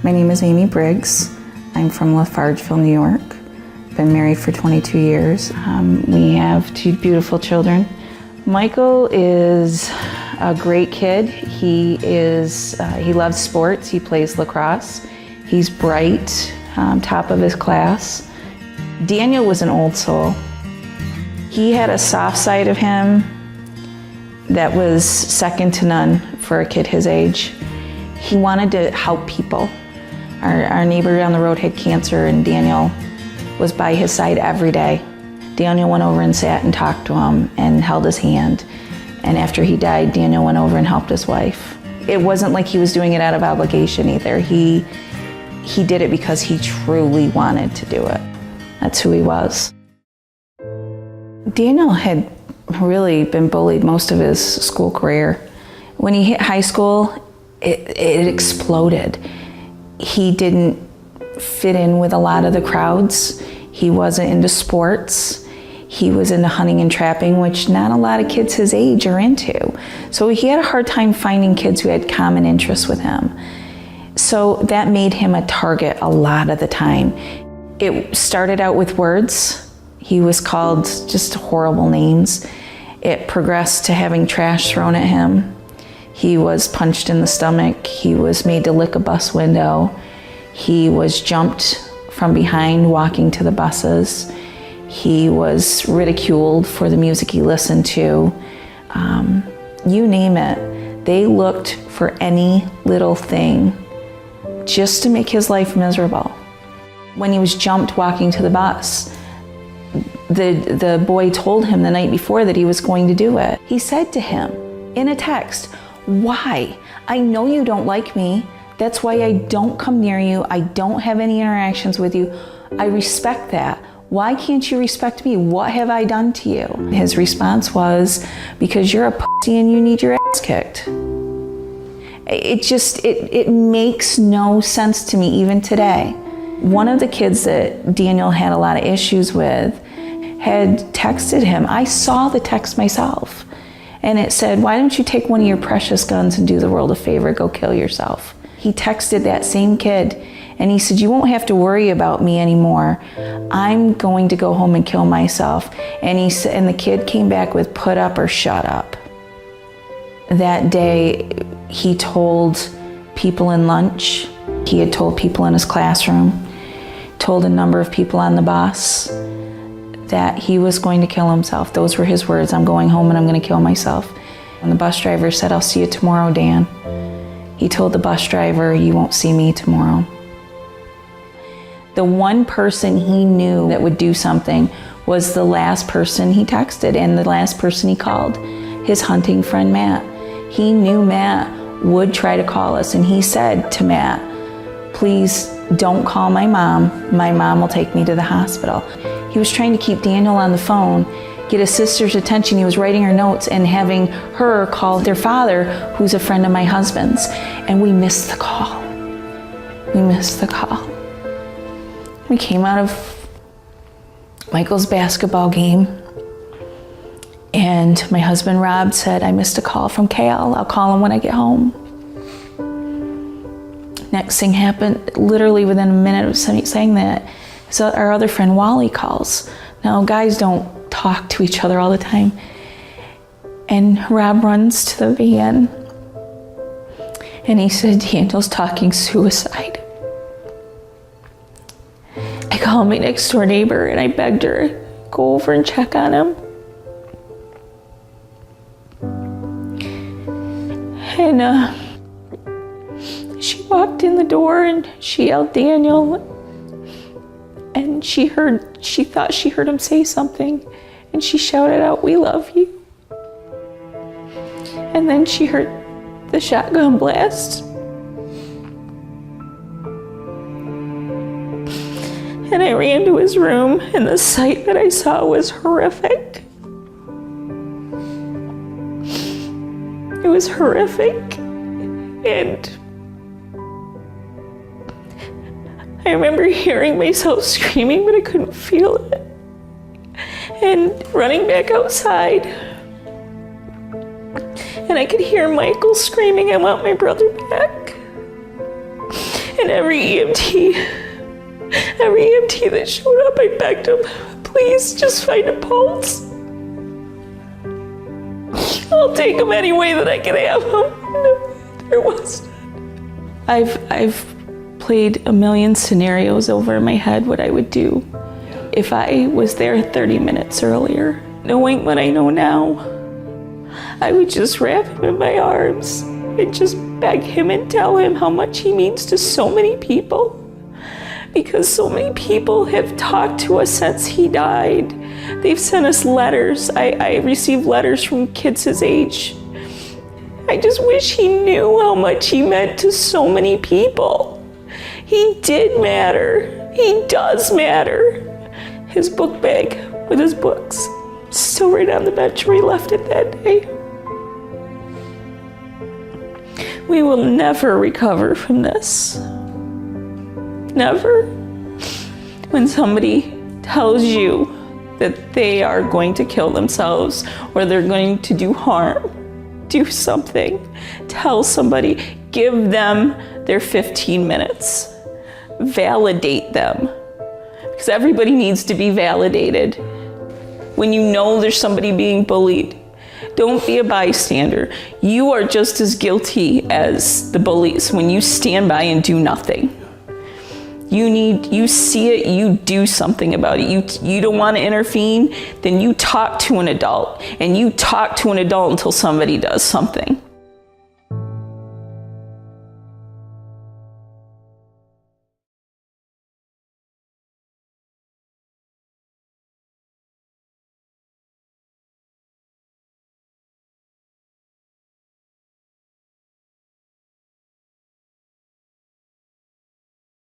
My name is Amy Briggs. I'm from Lafargeville, New York. Been married for 22 years. We have two beautiful children. Michael is a great kid. He loves sports. He plays lacrosse. He's bright, top of his class. Daniel was an old soul. He had a soft side of him that was second to none for a kid his age. He wanted to help people. Our neighbor down the road had cancer, and Daniel was by his side every day. Daniel went over and sat and talked to him and held his hand. And after he died, Daniel went over and helped his wife. It wasn't like he was doing it out of obligation either. He did it because he truly wanted to do it. That's who he was. Daniel had really been bullied most of his school career. When he hit high school, it exploded. He didn't fit in with a lot of the crowds. He wasn't into sports. He was into hunting and trapping, which not a lot of kids his age are into. So he had a hard time finding kids who had common interests with him. So that made him a target a lot of the time. It started out with words. He was called just horrible names. It progressed to having trash thrown at him. He was punched in the stomach. He was made to lick a bus window. He was jumped from behind walking to the buses. He was ridiculed for the music he listened to. You name it. They looked for any little thing just to make his life miserable. When he was jumped walking to the bus, the boy told him the night before that he was going to do it. He said to him in a text, "Why? I know you don't like me. That's why I don't come near you. I don't have any interactions with you. I respect that. Why can't you respect me? What have I done to you?" His response was, "Because you're a pussy and you need your ass kicked." It makes no sense to me even today. One of the kids that Daniel had a lot of issues with had texted him. I saw the text myself. And it said, "Why don't you take one of your precious guns and do the world a favor, go kill yourself?" He texted that same kid and he said, "You won't have to worry about me anymore. I'm going to go home and kill myself." And the kid came back with, "Put up or shut up." That day, he told people in lunch, he had told people in his classroom, told a number of people on the bus that he was going to kill himself. Those were his words, "I'm going home and I'm going to kill myself." And the bus driver said, "I'll see you tomorrow, Dan." He told the bus driver, "You won't see me tomorrow." The one person he knew that would do something was the last person he texted and the last person he called, his hunting friend, Matt. He knew Matt would try to call us, and he said to Matt, "Please don't call my mom. My mom will take me to the hospital." He was trying to keep Daniel on the phone, get his sister's attention. He was writing her notes and having her call their father, who's a friend of my husband's. And we missed the call. We missed the call. We came out of Michael's basketball game, and my husband Rob said, "I missed a call from Cal. I'll call him when I get home." Next thing happened, literally within a minute of saying that, so our other friend Wally calls. Now, guys don't talk to each other all the time. And Rob runs to the van and he said, "Daniel's talking suicide." I called my next door neighbor and I begged her to go over and check on him. And she walked in the door and she yelled, "Daniel." And she thought she heard him say something, and she shouted out, "We love you." And then she heard the shotgun blast. And I ran to his room, and the sight that I saw was horrific. It was horrific. And I remember hearing myself screaming, but I couldn't feel it. And running back outside. And I could hear Michael screaming, "I want my brother back." And every EMT that showed up, I begged him, please just find a pulse. I'll take him any way that I can have him. No, there was none. I've played a million scenarios over in my head what I would do if I was there 30 minutes earlier. Knowing what I know now, I would just wrap him in my arms and just beg him and tell him how much he means to so many people. Because so many people have talked to us since he died. They've sent us letters. I received letters from kids his age. I just wish he knew how much he meant to so many people. He did matter. He does matter. His book bag with his books, still right on the bench where he left it that day. We will never recover from this. Never. When somebody tells you that they are going to kill themselves or they're going to do harm, do something. Tell somebody, give them their 15 minutes. Validate them. Because everybody needs to be validated. When you know there's somebody being bullied, don't be a bystander. You are just as guilty as the bullies when you stand by and do nothing. You see it, you do something about it. You don't want to intervene, then you talk to an adult. And you talk to an adult until somebody does something.